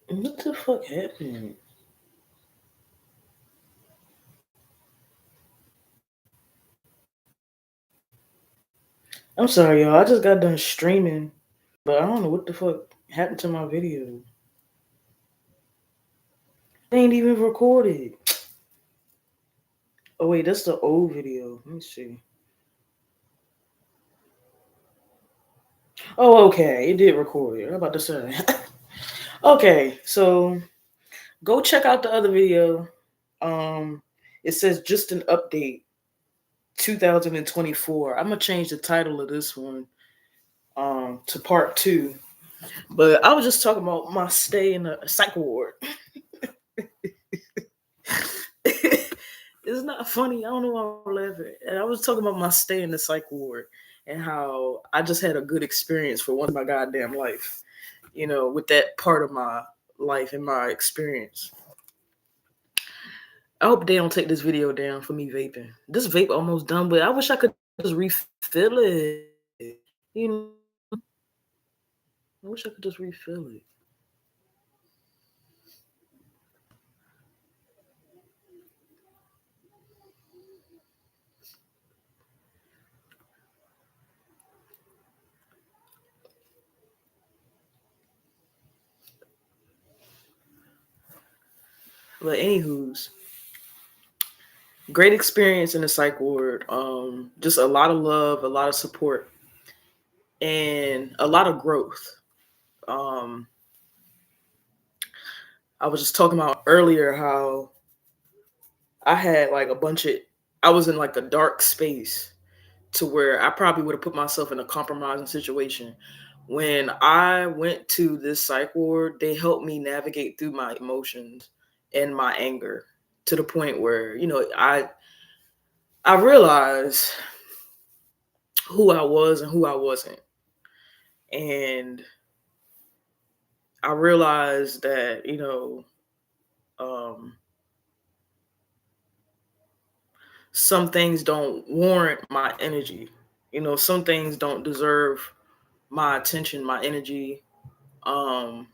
What the fuck happened? I'm sorry, y'all. I just got done streaming, but I don't know what the fuck happened to my video. They ain't even recorded. Oh wait, that's the old video. Let me see. Oh, okay. It did record it. I'm about to say. Okay, so go check out the other video. Um, it says just an update 2024. I'm gonna change the title of this one to part two. But I was just talking about my stay in the psych ward. It's not funny. I don't know why I'm laughing. And I was talking about my stay in the psych ward and how I just had a good experience for once in my goddamn life. With that part of my life and my experience. I hope they don't take this video down for me vaping. This vape almost done, but I wish I could just refill it. You know, I wish I could just refill it. But anywho's, great experience in the psych ward. Just a lot of love, a lot of support, and a lot of growth. Um, I was just talking about earlier how I had like a bunch of, I was in like a dark space to where I probably would have put myself in a compromising situation. When I went to this psych ward, they helped me navigate through my emotions and my anger to the point where, I realized who I was and who I wasn't. And I realized that, um, some things don't warrant my energy. Some things don't deserve my attention, my energy. Um,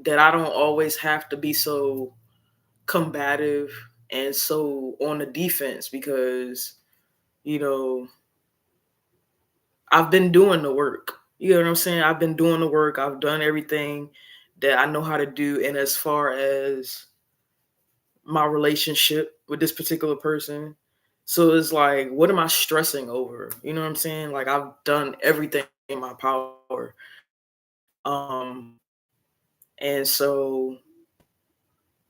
that I don't always have to be so combative and so on the defense because, you know, I've been doing the work. You know what I'm saying? I've been doing the work. I've done everything that I know how to do. And as far as my relationship with this particular person, so it's like, what am I stressing over? You know what I'm saying? Like I've done everything in my power. Um, and so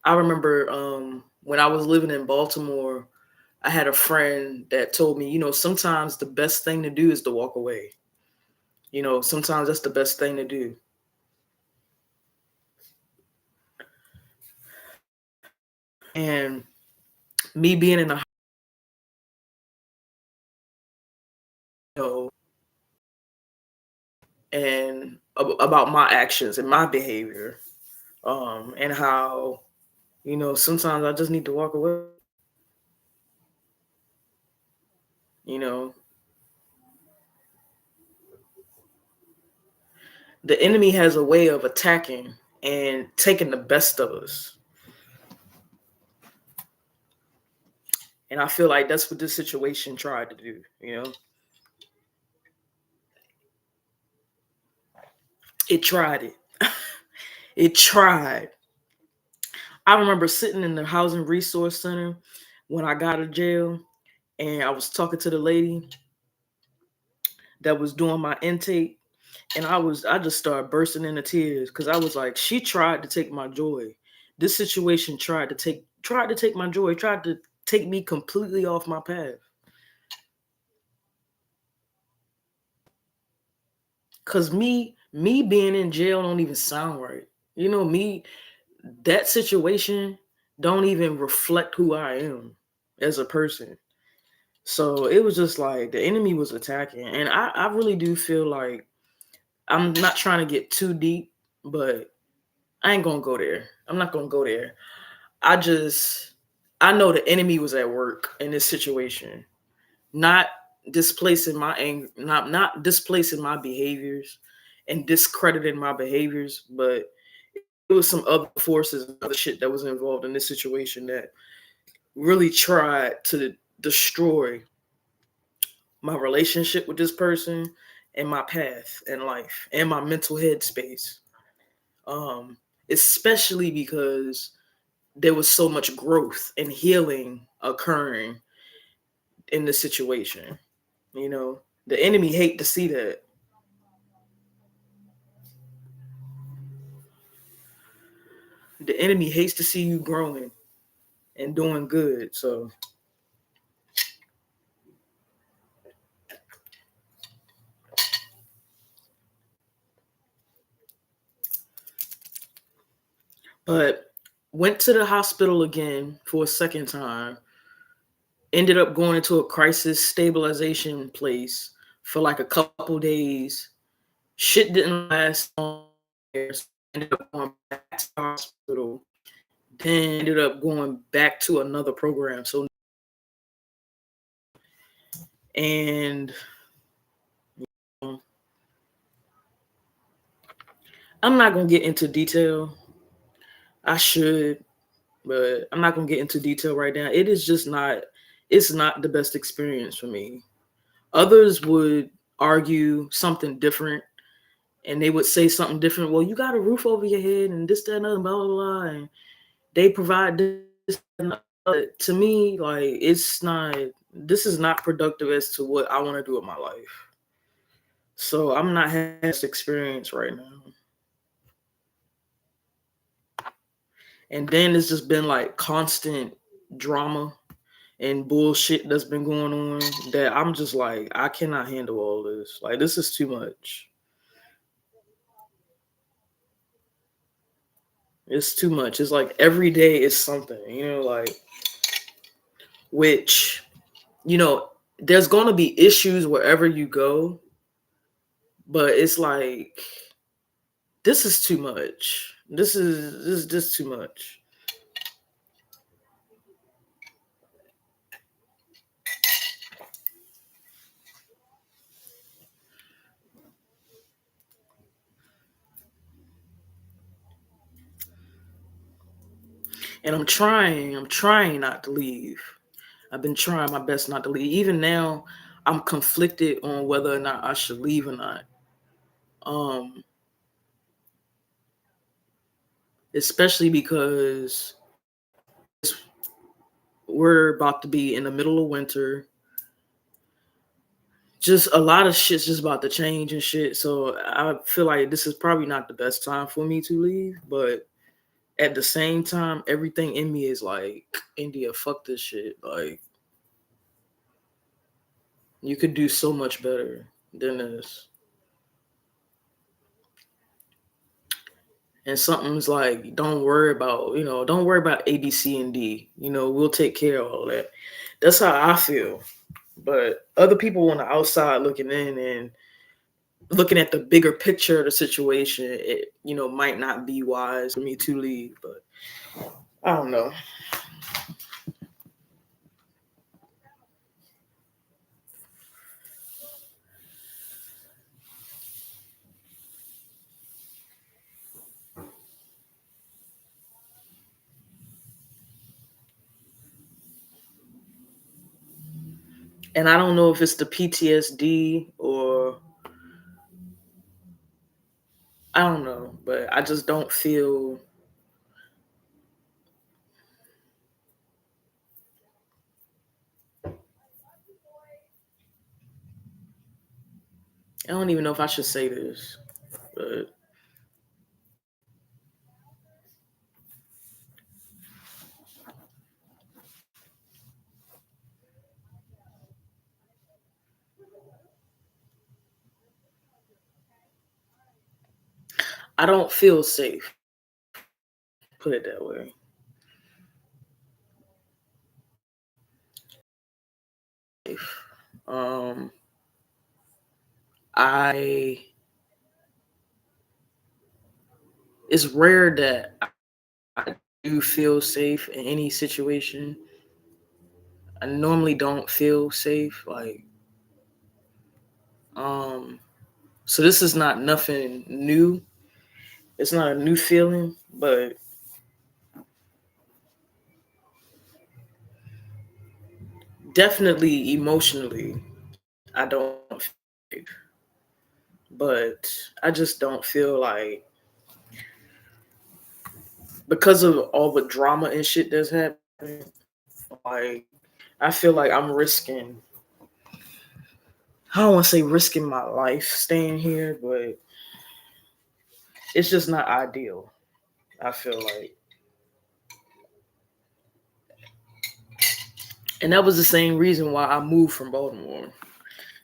I remember when I was living in Baltimore, I had a friend that told me, sometimes the best thing to do is to walk away. Sometimes that's the best thing to do. And me being in a, know, and about my actions and my behavior, and how, sometimes I just need to walk away. You know, the enemy has a way of attacking and taking the best of us. And I feel like that's what this situation tried to do. It tried it. It tried. I remember sitting in the housing resource center when I got out of jail and I was talking to the lady that was doing my intake and I just started bursting into tears because I was like, she tried to take my joy. This situation tried to take my joy, tried to take me completely off my path. Cause me being in jail don't even sound right. Me, that situation don't even reflect who I am as a person. So it was just like the enemy was attacking. And I really do feel like I'm not trying to get too deep, but I ain't gonna go there. I'm not gonna go there. I know the enemy was at work in this situation, not displacing my anger, not displacing my behaviors and discrediting my behaviors, but was some other forces and other shit that was involved in this situation that really tried to destroy my relationship with this person and my path in life and my mental headspace. Um, Especially because there was so much growth and healing occurring in the situation. You know, the enemy hate to see that. The enemy hates to see you growing and doing good. So, but went to the hospital again for a second time. Ended up going into a crisis stabilization place for like a couple days. Shit didn't last long. Ended up going back to the hospital. Then ended up going back to another program. So, and um, I'm not gonna get into detail. I should, but I'm not gonna get into detail right now. It is just not. It's not the best experience for me. Others would argue something different, and they would say something different. Well, you got a roof over your head, and this, that, and other, blah, blah, blah. And they provide this. And to me, like it's not. This is not productive as to what I want to do with my life. So I'm not having this experience right now. And then it's just been like constant drama and bullshit that's been going on that I'm just like, I cannot handle all this. Like, this is too much. It's too much. It's like every day is something, like, which, there's going to be issues wherever you go, but it's like, this is too much. This is just too much. And I'm trying not to leave. I've been trying my best not to leave. Even now, I'm conflicted on whether or not I should leave or not. Um, Especially because we're about to be in the middle of winter. Just a lot of shit's just about to change and shit. So I feel like this is probably not the best time for me to leave. But at the same time, everything in me is like, India, fuck this shit. Like, you could do so much better than this. And something's like, don't worry about A, B, C, and D. We'll take care of all that. That's how I feel. But other people on the outside looking in and looking at the bigger picture of the situation, it might not be wise for me to leave. But I don't know. And I don't know if it's the PTSD or I don't know, but I just don't feel. I don't even know if I should say this, but I don't feel safe. Put it that way. Um, I. It's rare that I do feel safe in any situation. I normally don't feel safe. Like, um, so this is not nothing new. It's not a new feeling, But definitely emotionally, I don't feel safe. But I just don't feel like, because of all the drama and shit that's happening, like I feel like I'm risking, I don't want to say risking my life staying here, but it's just not ideal. I feel like, and that was the same reason why I moved from Baltimore,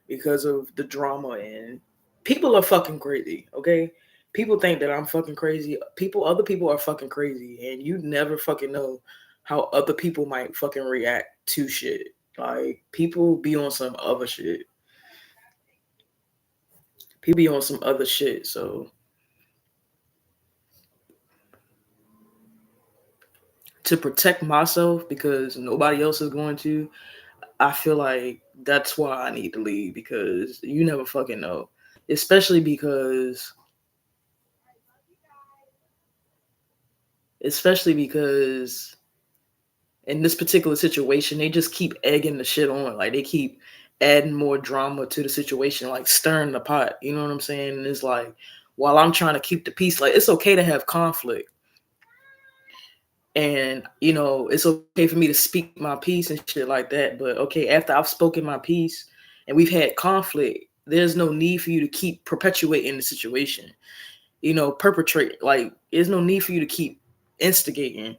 because of the drama. And people are fucking crazy, okay? People think that I'm fucking crazy. Other people are fucking crazy, and you never fucking know how other people might fucking react to shit. Like, people be on some other shit. People be on some other shit. So to protect myself, because nobody else is going to, I feel like that's why I need to leave, because you never fucking know. Especially because especially because in this particular situation, they just keep egging the shit on. Like, they keep adding more drama to the situation, like stirring the pot. You know what I'm saying? And it's like, while I'm trying to keep the peace, like, it's okay to have conflict. And, it's okay for me to speak my piece and shit like that. But okay, after I've spoken my piece and we've had conflict, there's no need for you to keep perpetuating the situation. Perpetrate, like, there's no need for you to keep instigating.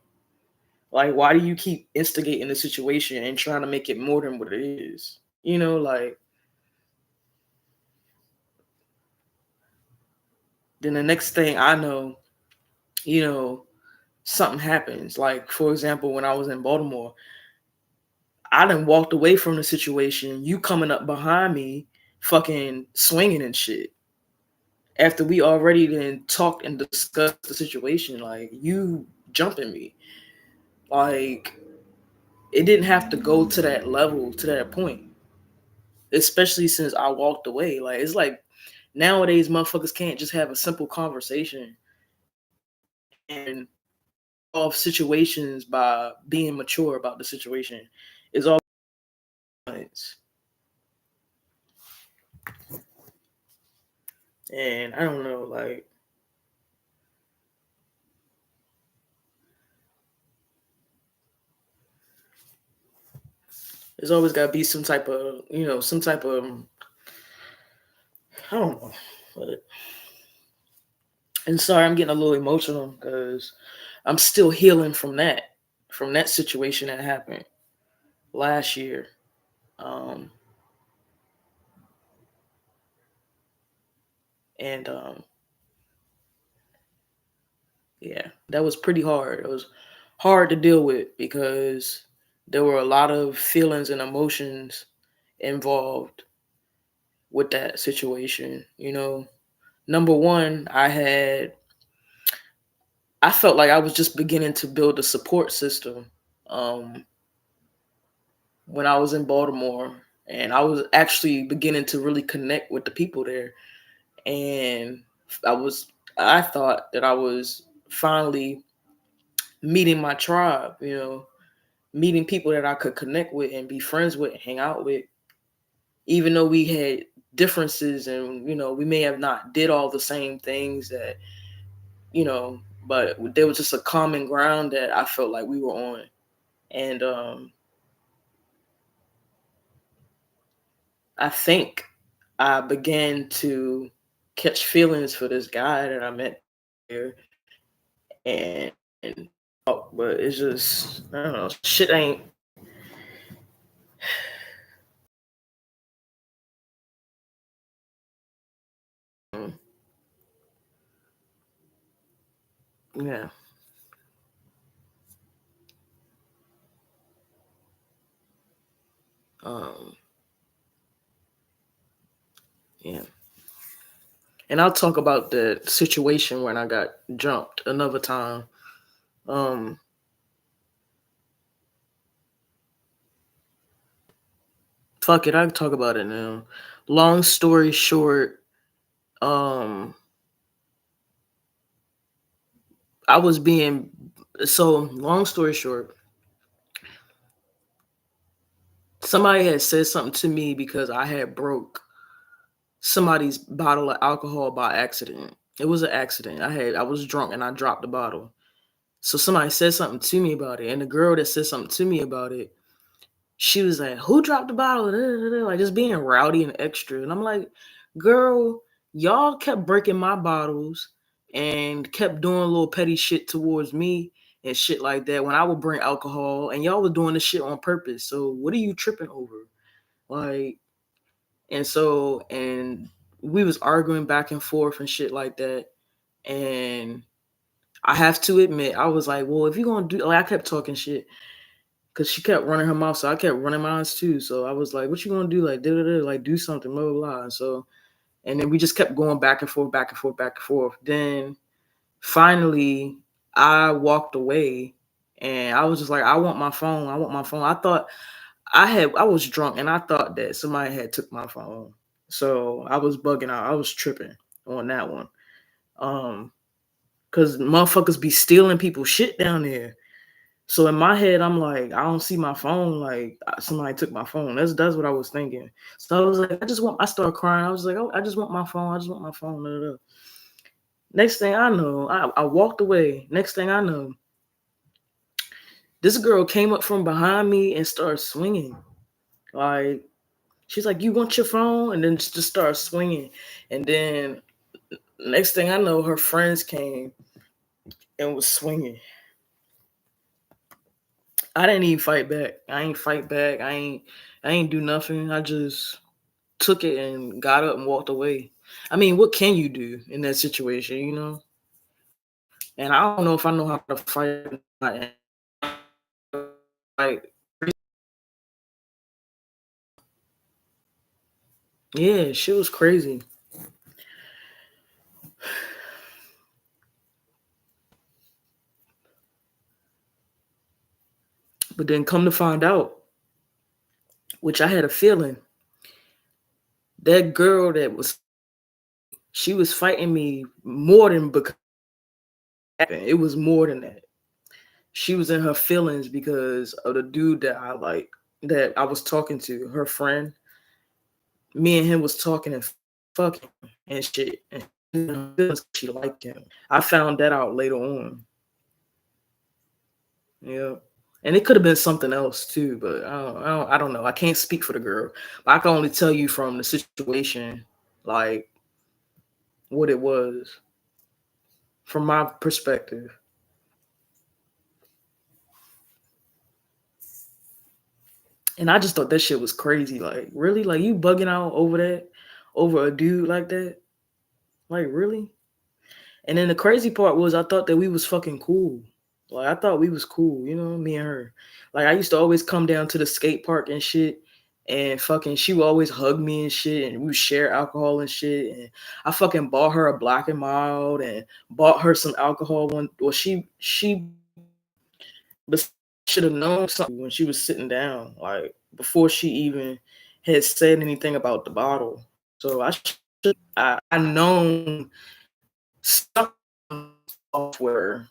Like, why do you keep instigating the situation and trying to make it more than what it is? Like, then the next thing I know, you know, something happens. Like, for example, when I was in Baltimore, I done walked away from the situation. You coming up behind me, fucking swinging and shit. After we already then talked and discussed the situation, like, you jumping me. Like, it didn't have to go to that level, to that point. Especially since I walked away. Like, it's like nowadays motherfuckers can't just have a simple conversation and solve situations by being mature about the situation. It's all science. And I don't know, like, there's always gotta be some type of, I don't know. But, and sorry, I'm getting a little emotional because I'm still healing from that situation that happened last year. Um, and Yeah, that was pretty hard. It was hard to deal with because there were a lot of feelings and emotions involved with that situation. Number one, I felt like I was just beginning to build a support system um, when I was in Baltimore, and I was actually beginning to really connect with the people there. And I was, I thought that I was finally meeting my tribe. Meeting people that I could connect with and be friends with, hang out with, even though we had differences and we may have not did all the same things that but there was just a common ground that I felt like we were on. And I think I began to catch feelings for this guy that I met here, and oh, but it's just, I don't know, shit ain't. Yeah. um yeah. And I'll talk about the situation when I got jumped another time. Um, Fuck it, I can talk about it now. Long story short, um, I was being so long story short, somebody had said something to me because I had broke somebody's bottle of alcohol by accident. It was an accident. I was drunk and I dropped the bottle. So somebody said something to me about it, and the girl that said something to me about it, she was like, "Who dropped the bottle?" Like just being rowdy and extra, and I'm like, "Girl, y'all kept breaking my bottles and kept doing little petty shit towards me and shit like that when I would bring alcohol, and y'all were doing this shit on purpose. So what are you tripping over?" Like, and we was arguing back and forth and shit like that, and I have to admit, I was like, well, if you're gonna do, like, I kept talking shit because she kept running her mouth, so I kept running mine too. So I was like, what you gonna do? Like, like do something, blah blah blah. And so, and then we just kept going back and forth, back and forth, back and forth. Then finally, I walked away, and I was just like, I want my phone. I want my phone. I thought I was drunk, and I thought that somebody had took my phone. So I was bugging out. I was tripping on that one. Um, Cause motherfuckers be stealing people's shit down there. So in my head, I'm like, I don't see my phone. Like somebody took my phone. That's what I was thinking. So I was like, I started crying. I was like, oh, I just want my phone. I just want my phone. Da, da, da. Next thing I know, I walked away. Next thing I know, this girl came up from behind me and started swinging. Like she's like, you want your phone? And then just started swinging. And then next thing I know, her friends came and was swinging. I didn't even fight back. I ain't fight back. I ain't do nothing. I just took it and got up and walked away. I mean, what can you do in that situation, you know? And I don't know if I know how to fight. Like, yeah, shit was crazy. But then come to find out, which I had a feeling, that girl that was she was fighting me more than because it was more than that. She was in her feelings because of the dude that I was talking to, her friend. Me and him was talking and fucking and shit. And she liked him. I found that out later on. Yeah. And it could have been something else too, but I don't know. I can't speak for the girl. But I can only tell you from the situation, like what it was from my perspective. And I just thought that shit was crazy. Like, really? Like you bugging out over that? Over a dude like that? Like really? And then the crazy part was I thought that we was fucking cool. Like I thought we was cool, you know, me and her. Like I used to always come down to the skate park and shit, and fucking she would always hug me and shit, and we would share alcohol and shit. And I fucking bought her a Black and Mild and bought her some alcohol when well she should have known something when she was sitting down, like before she even had said anything about the bottle. So I known something where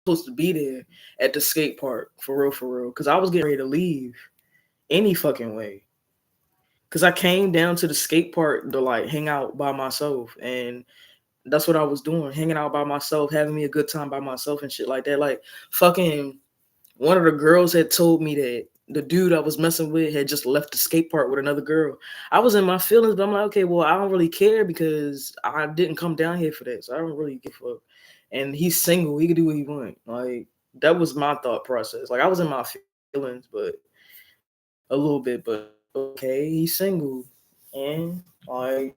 supposed to be there at the skate park for real, because I was getting ready to leave any fucking way. Because I came down to the skate park to like hang out by myself, and that's what I was doing, hanging out by myself, having me a good time by myself and shit like that. Like fucking one of the girls had told me that the dude I was messing with had just left the skate park with another girl. I was in my feelings, but I'm like, okay, well, I don't really care because I didn't come down here for that, so I don't really give a fuck. And he's single; he can do what he want. Like that was my thought process. Like I was in my feelings, but a little bit, but okay, he's single, and like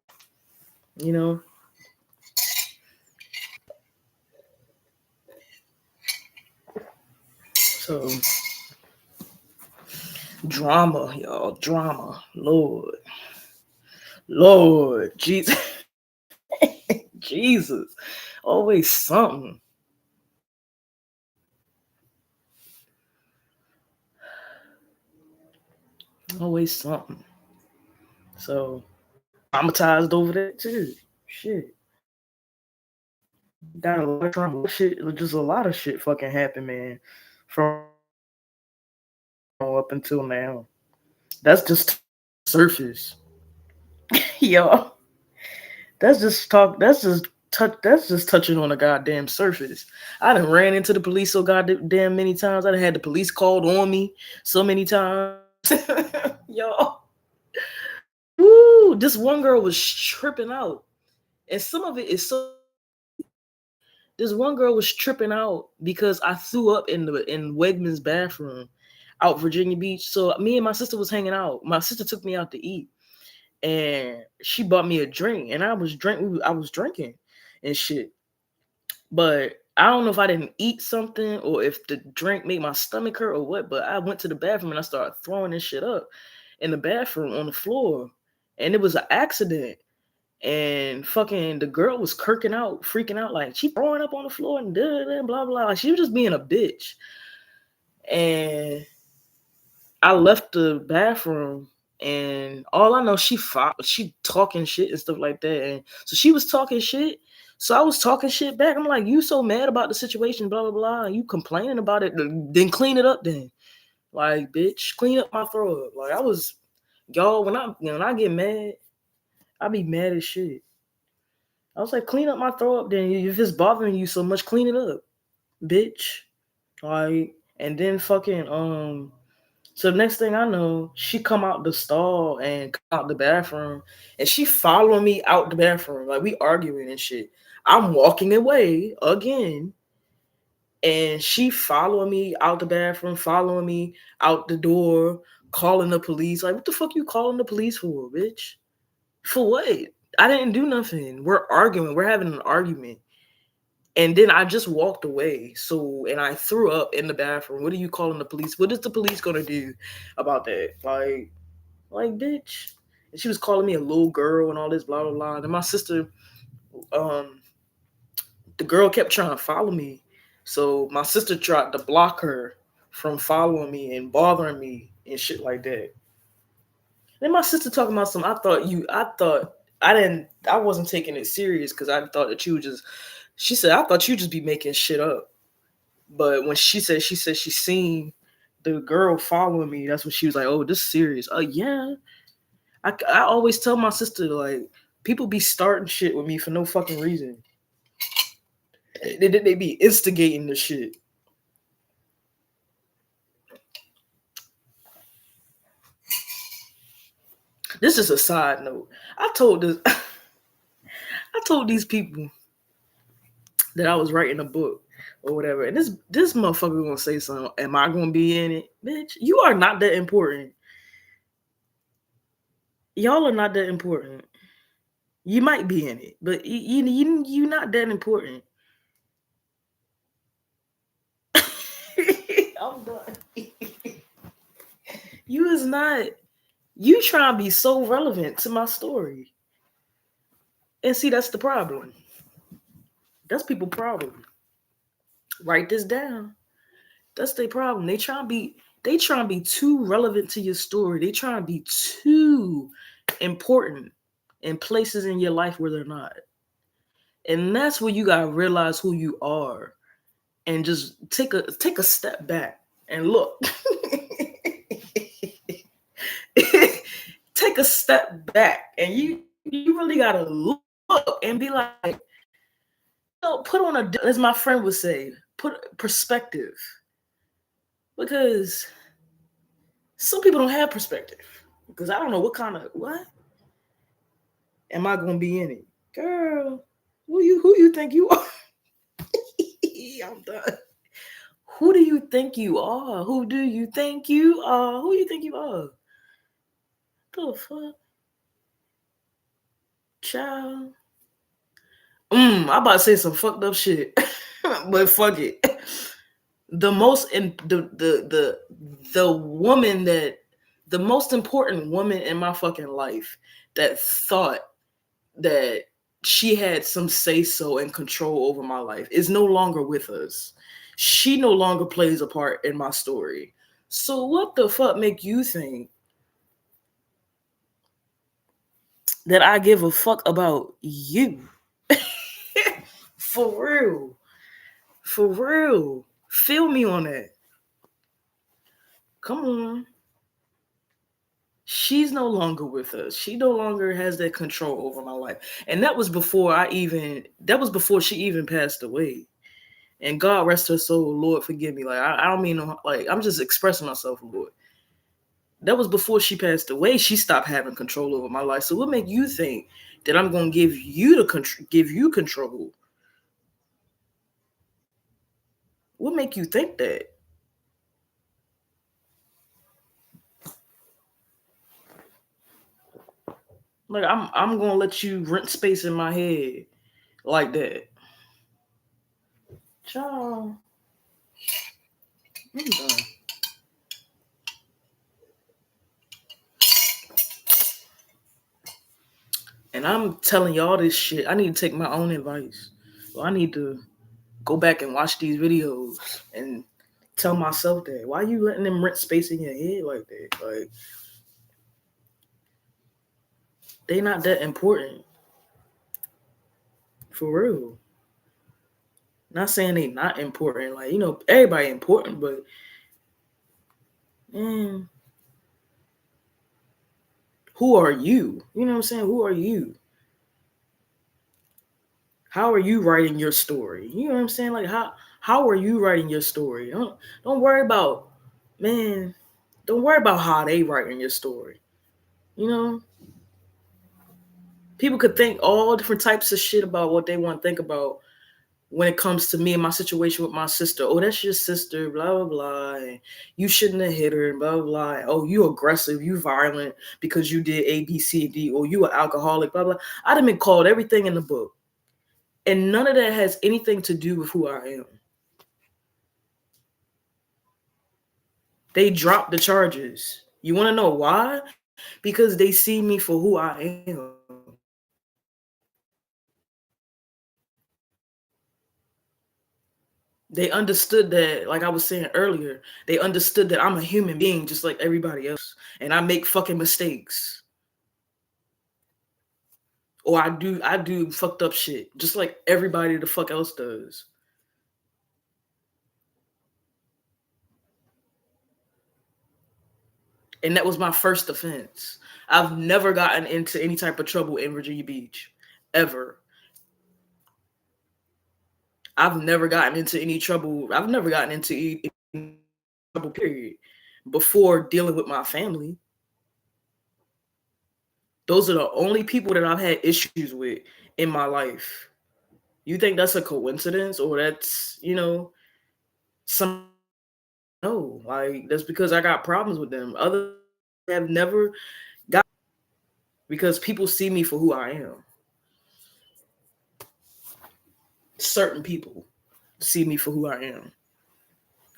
you know, so drama, y'all, drama, Lord, Jesus, Jesus, always something. Always something. So traumatized over that too. Shit. Got a lot of trauma. Shit, just a lot of shit fucking happened, man. From up until now. That's just surface. Yo, that's just touching on the goddamn surface. I done ran into the police so goddamn many times. I done had the police called on me so many times. Yo, woo! This one girl was tripping out, and some of it is so crazy. This one girl was tripping out because I threw up in Wegman's bathroom out Virginia Beach. So me and my sister was hanging out. My sister took me out to eat, and she bought me a drink, and I was drinking and shit. But I don't know if I didn't eat something or if the drink made my stomach hurt or what. But I went to the bathroom and I started throwing this shit up in the bathroom on the floor, and it was an accident. And fucking the girl was kirking out, freaking out, like she throwing up on the floor and blah blah. Like she was just being a bitch. And I left the bathroom, and all I know, she talking shit and stuff like that. And so she was talking shit. So I was talking shit back. I'm like, you so mad about the situation, blah blah blah. And you complaining about it, then clean it up. Then, like, bitch, clean up my throw up. Like I was, y'all. When I get mad, I be mad as shit. I was like, clean up my throw up. Then if it's bothering you so much, clean it up, bitch. Like, and then fucking So next thing I know, she come out the stall and come out the bathroom, and she following me out the bathroom. Like we arguing and shit. I'm walking away again, and she following me out the bathroom, following me out the door, calling the police. Like, what the fuck you calling the police for, bitch? For what? I didn't do nothing. We're arguing. We're having an argument. And then I just walked away. So, and I threw up in the bathroom. What are you calling the police? What is the police gonna do about that? Like, bitch. And she was calling me a little girl and all this blah blah blah. And my sister, um, the girl kept trying to follow me. So my sister tried to block her from following me and bothering me and shit like that. Then my sister talking about some. I wasn't taking it serious because I thought that you just. She said I thought you just be making shit up. But when she said she seen the girl following me. That's when she was like, "Oh, this is serious." Yeah. I always tell my sister like people be starting shit with me for no fucking reason. They be instigating the shit. This is a side note. I told this. I told these people that I was writing a book or whatever, and this motherfucker gonna say something. Am I gonna be in it, bitch? You are not that important. Y'all are not that important. You might be in it, but you not that important. I'm done. You is not. You trying to be so relevant to my story, and see that's the problem. That's people problem. Write this down. That's their problem. They trying to be too relevant to your story. They trying to be too important in places in your life where they're not. And that's where you gotta realize who you are and just take a step back and look. Take a step back and you really gotta look and be like, put on as my friend would say, put perspective. Because some people don't have perspective. Because I don't know what am I gonna be in it? Girl, who you think you are? I'm done. Who do you think you are? Who do you think you are? Who you think you are? The fuck? Child. I'm about to say some fucked up shit. But fuck it. The most in the woman that the most important woman in my fucking life that thought that she had some say so and control over my life is no longer with us. She no longer plays a part in my story. So what the fuck make you think that I give a fuck about you? For real. For real. Feel me on that. Come on. She's no longer with us. She no longer has that control over my life. And that was before she even passed away. And God rest her soul, Lord forgive me. Like I don't mean no, like I'm just expressing myself, Lord. That was before she passed away. She stopped having control over my life. So what make you think that I'm gonna give you control? What make you think that? Like I'm gonna let you rent space in my head like that. Child, I'm done. And I'm telling y'all this shit. I need to take my own advice. Well, I need to go back and watch these videos and tell myself that. Why are you letting them rent space in your head like that? Like they not that important. For real. Not saying they not important. Like, everybody important, but man, who are you? You know what I'm saying? Who are you? How are you writing your story? You know what I'm saying? Like how are you writing your story? Don't worry about man, don't worry about how they writing your story. You know? People could think all different types of shit about what they want to think about when it comes to me and my situation with my sister. Oh, that's your sister, blah, blah, blah. And you shouldn't have hit her, blah, blah, blah. Oh, you aggressive, you violent because you did A, B, C, D, or you an alcoholic, blah, blah. I'd have been called everything in the book. And none of that has anything to do with who I am. They dropped the charges. You want to know why? Because they see me for who I am. They understood that, like I was saying earlier, they understood that I'm a human being just like everybody else. And I make fucking mistakes. Or I do fucked up shit, just like everybody the fuck else does. And that was my first offense. I've never gotten into any type of trouble in Virginia Beach. Ever. I've never gotten into any trouble. I've never gotten into any trouble, period, before dealing with my family. Those are the only people that I've had issues with in my life. You think that's a coincidence or that's, some no, like that's because I got problems with them. Others have never got because people see me for who I am. Certain people see me for who I am.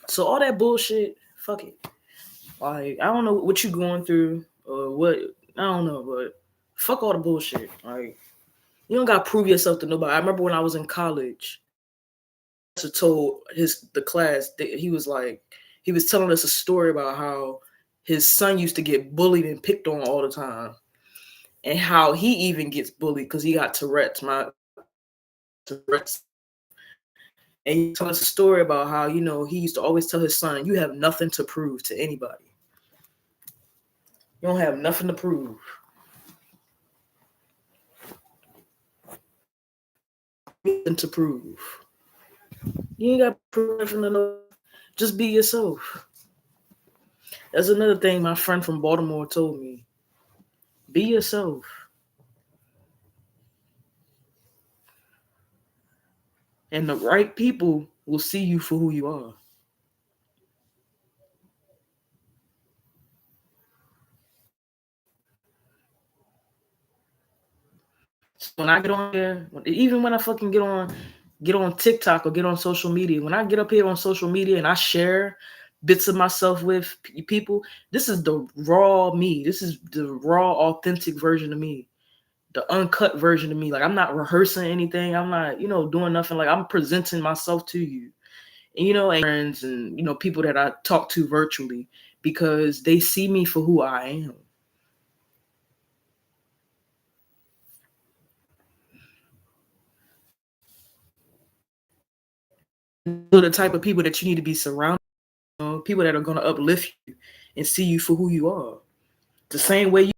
So all that bullshit, fuck it. Like I don't know what you going through or what I don't know, but fuck all the bullshit. Like you don't gotta prove yourself to nobody. I remember when I was in college, I told the class that he was telling us a story about how his son used to get bullied and picked on all the time, and how he even gets bullied because he got Tourette's. My Tourette's. And he told us a story about how, he used to always tell his son, you have nothing to prove to anybody. You don't have nothing to prove. Nothing to prove. You ain't got to prove nothing to know. Just be yourself. That's another thing my friend from Baltimore told me. Be yourself. And the right people will see you for who you are. So when I get on there, even when I fucking get on TikTok or get on social media, when I get up here on social media and I share bits of myself with people, this is the raw me. This is the raw, authentic version of me. The uncut version of me. Like I'm not rehearsing anything. I'm not, doing nothing. Like I'm presenting myself to you. And friends and people that I talk to virtually because they see me for who I am. Those are the type of people that you need to be surrounded with, people that are going to uplift you and see you for who you are. The same way you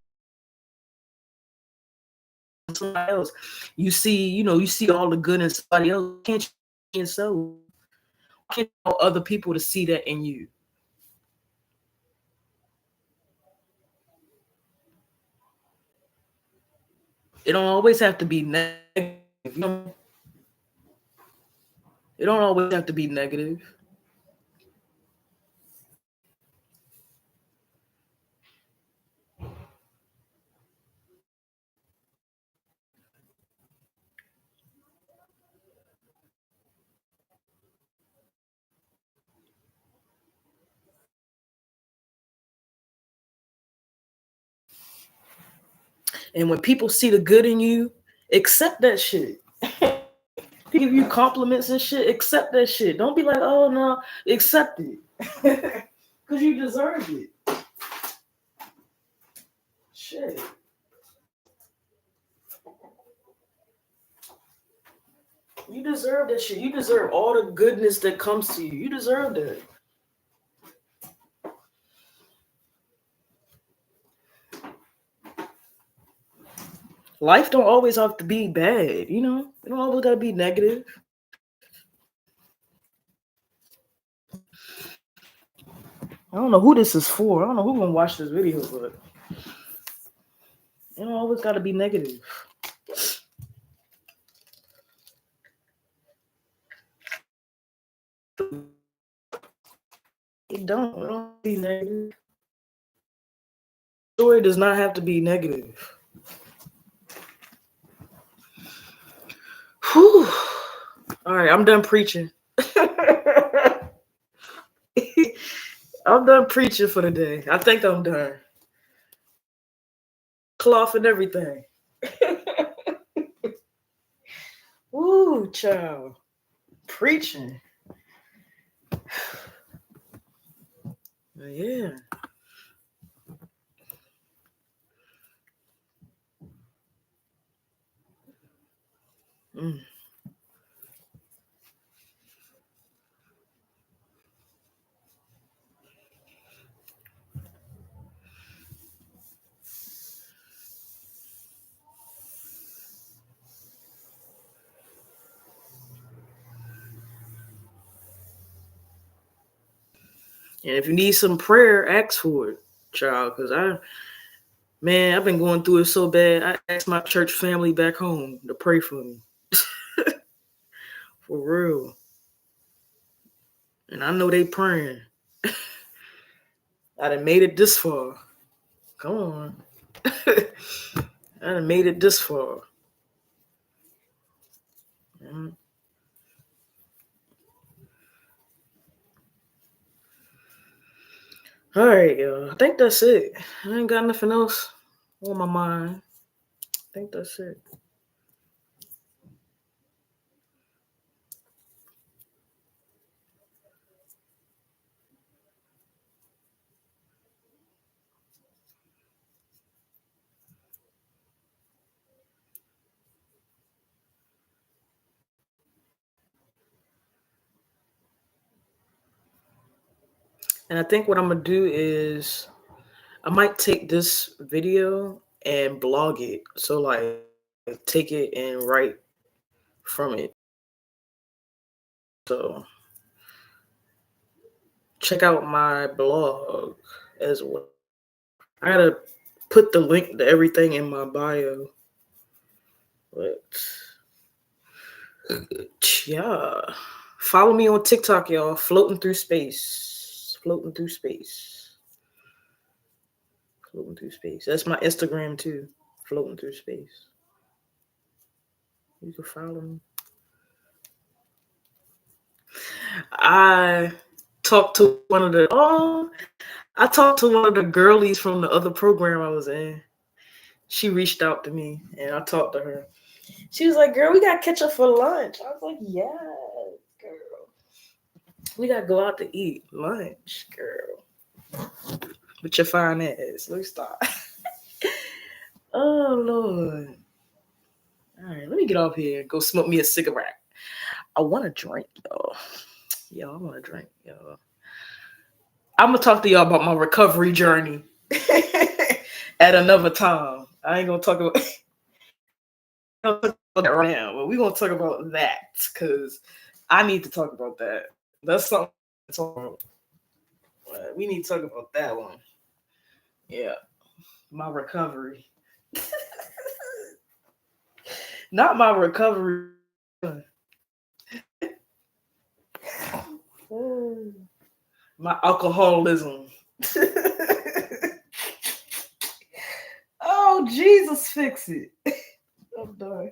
somebody else, you see all the good in somebody else. Can't you see yourself? Can't you allow other people to see that in you? It don't always have to be negative. You know? It don't always have to be negative. And when people see the good in you, accept that shit. People give you compliments and shit, accept that shit. Don't be like, oh no, accept it. Because you deserve it. Shit. You deserve that shit. You deserve all the goodness that comes to you. You deserve that. Life don't always have to be bad, you know? It don't always gotta be negative. I don't know who this is for. I don't know who's gonna watch this video, but it don't always gotta be negative. It don't be negative. Story does not have to be negative. Whew. All right, I'm done preaching. I'm done preaching for the day. I think I'm done. Cloth and everything. Woo, child. Preaching. Yeah. Mm. And if you need some prayer, ask for it, child. Because I've been going through it so bad. I asked my church family back home to pray for me. For real. And I know they praying. I done made it this far. Come on. I done made it this far. Mm. All right, y'all. I think that's it. I ain't got nothing else on my mind. I think that's it. And I think what I'm gonna do is I might take this video and blog it. So like take it and write from it. So check out my blog as well. I gotta put the link to everything in my bio. But yeah. Follow me on TikTok, y'all. Floating through space. Floating through space. Floating through space. That's my Instagram too. Floating through space. You can follow me. I talked to one of the I talked to one of the girlies from the other program I was in. She reached out to me and I talked to her. She was like, "Girl, we gotta catch up for lunch." I was like, "Yeah, girl. We gotta go out to eat lunch, girl. With your fine ass. Let me stop." Oh Lord. All right, let me get off here and go smoke me a cigarette. I want to drink, though. Yo, I want to drink. Yo, I'm gonna talk to y'all about my recovery journey at another time. I ain't gonna talk about that right now, but we're gonna talk about that because I need to talk about that. That's something to talk about. We need to talk about that one. Yeah, my recovery, not my recovery. My alcoholism. Oh, Jesus, fix it. I'm done.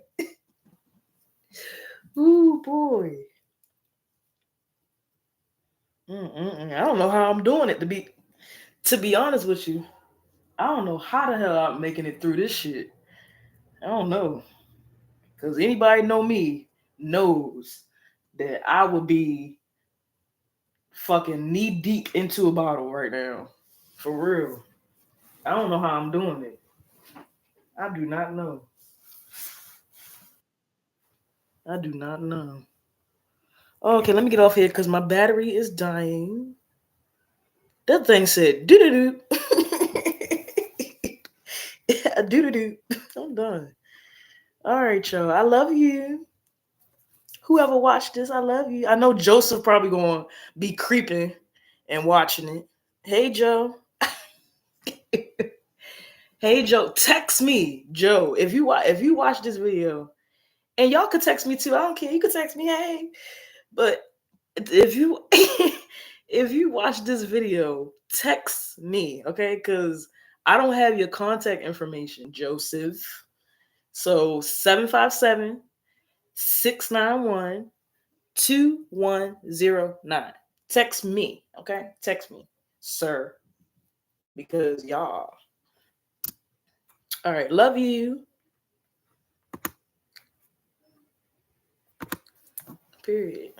Ooh, boy. I don't know how I'm doing it. To be honest with you, I don't know how the hell I'm making it through this shit. I don't know, cause anybody know me knows that I would be fucking knee deep into a bottle right now, for real. I don't know how I'm doing it. I do not know. I do not know. Okay, let me get off here because my battery is dying. That thing said doo doo doo. Doo doo doo. I'm done. All right, y'all. I love you. Whoever watched this, I love you. I know Joseph probably gonna be creeping and watching it. Hey Joe. Hey Joe, text me, Joe. If you watch this video, and y'all could text me too. I don't care. You could text me, hey. But if you if you watch this video, text me, okay? Because I don't have your contact information, Joseph. So 757-691-2109. Text me, okay? Text me, sir. Because y'all. All right, love you. Period.